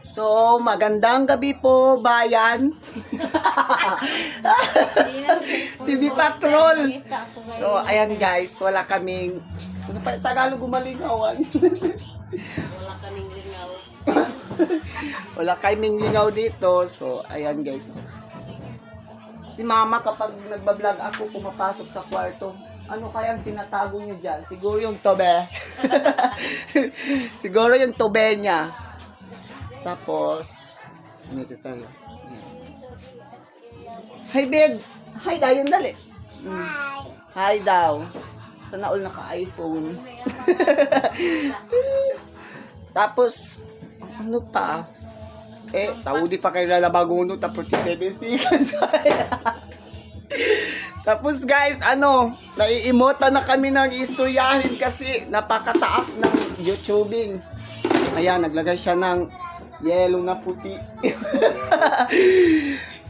So, magandang gabi po, bayan. TV Patrol. So, ayan guys, wala kaming... Ano pa Tagalog gumalingawan? Wala kaming lingaw. Wala kaming lingaw dito. So, ayan guys. Si mama kapag nagbablog ako, pumapasok sa kwarto. Ano kayang tinatago niyo dyan? Siguro yung tobe. Siguro yung tobe niya. Tapos, ano ito tayo? Hi, babe. Hi daw, yung dali. Hi daw. Sana all naka-iPhone. Tapos, ano pa? Taudi pa kayo lalabaguno, tapos 47 seconds. Tapos guys, naiimota na kami ng istoryahin kasi napakataas ng YouTubing. Ayan, naglagay siya ng yellow na puti.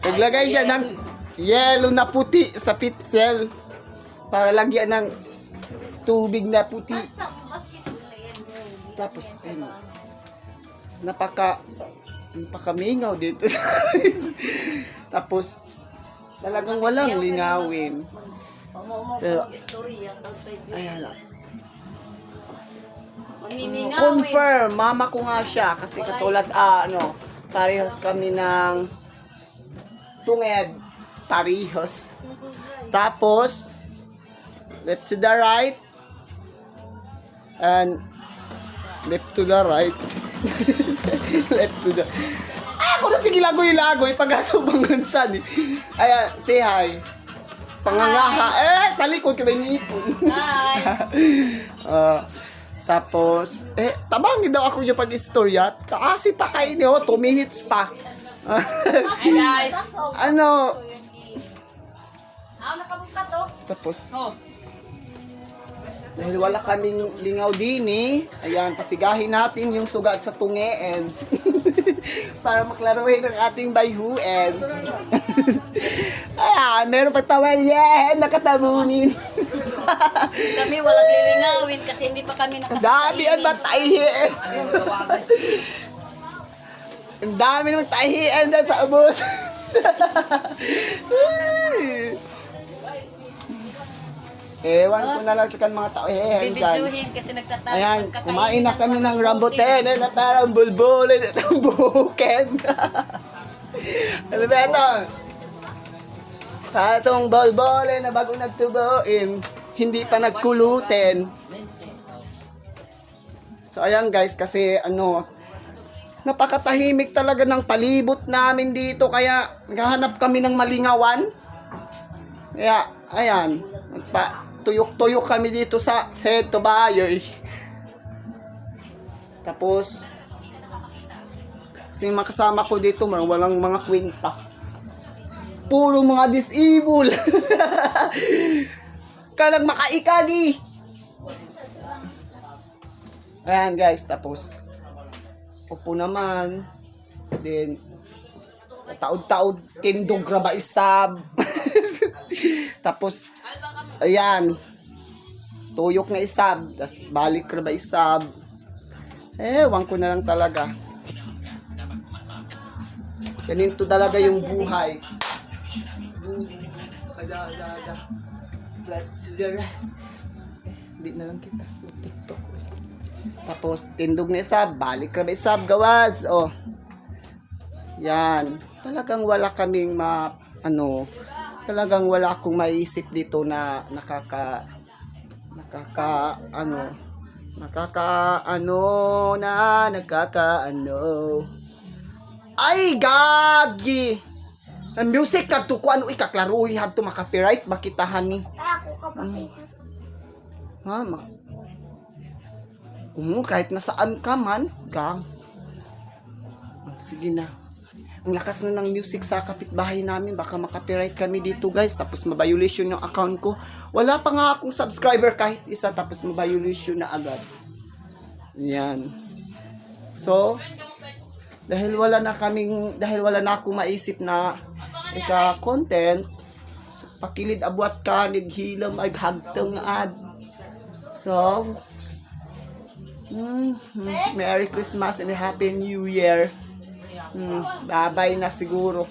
Naglagay siya ng yellow na puti sa pixel para lagyan ng tubig na puti. Tapos, napakamingaw dito. Tapos, talagang walang lingawin. Pero, ayan lang. Confirm, mama ko nga siya kasi katulad parehas kami ng sunged, parehas. Tapos left to the right and left to the right. Left to the ako na sige lagoy pag-atubang gansan eh. Ayan, say hi. Pangangaha. Talikod ka ba nipon? Hi. Tapos, tabangin daw ako yung pag-istorya. Taasi pa kayo niyo, 2 minutes pa. Hi guys. Nakabuka to. Tapos, dahil wala kaming lingaw din ayan, pasigahin natin yung sugat sa tungeen. Para maklaruhin ang ating bayhuin. Ayan, meron pa tawal yan, nakatabunin. Kami walang lilingawin kasi hindi pa kami Ang dami ang nakasasailing. matahiin. Ang dami ng tahiin dyan sa ubos. Ewan ko na lang sa kan mga tahiin dyan. Bibidyohin kasi nagtatapos. Ayan, kumain na kami ng rambutan na parang bulbulin at ang buken. Ano ba ito? Patong bulbulin na bago nagtubuin, hindi pa nagkulutin. So ayan guys, kasi napakatahimik talaga ng palibot namin dito, kaya naghahanap kami ng malingawan. Kaya, ayan, tuyok-tuyok kami dito sa Seto Bayoy. Tapos, kasi yung makasama ko dito, walang mga kwenta. Puro mga disable. Kalang makaikagi. Ayan guys, tapos, upo naman. Then, taod-taod, tindog raba isab. Tapos, ayan, tuyok na isab, tas balik raba isab. Ewan ko na lang talaga. Ganito talaga yung buhay. Hindi na lang kita. TikTok. Tapos, tindog na isab, balik raba isab, gawas. Yan. Talagang wala kaming talagang wala akong maisip dito na Ay, gagi! Ang music ka to, kung ano ikaklaruhi hadto makapiright, makitahan ni. Kahit nasaan ka man, gang. Sige na. Ang lakas na ng music sa kapitbahay namin, baka makapiright kami dito guys, tapos mabiolation yung account ko. Wala pa nga akong subscriber kahit isa, tapos mabiolation na agad. Yan. So, dahil wala na akong maisip na content, pakilid abwat ka, naghilam ay hagtang ad. So, Merry Christmas and Happy New Year. Babay na siguro.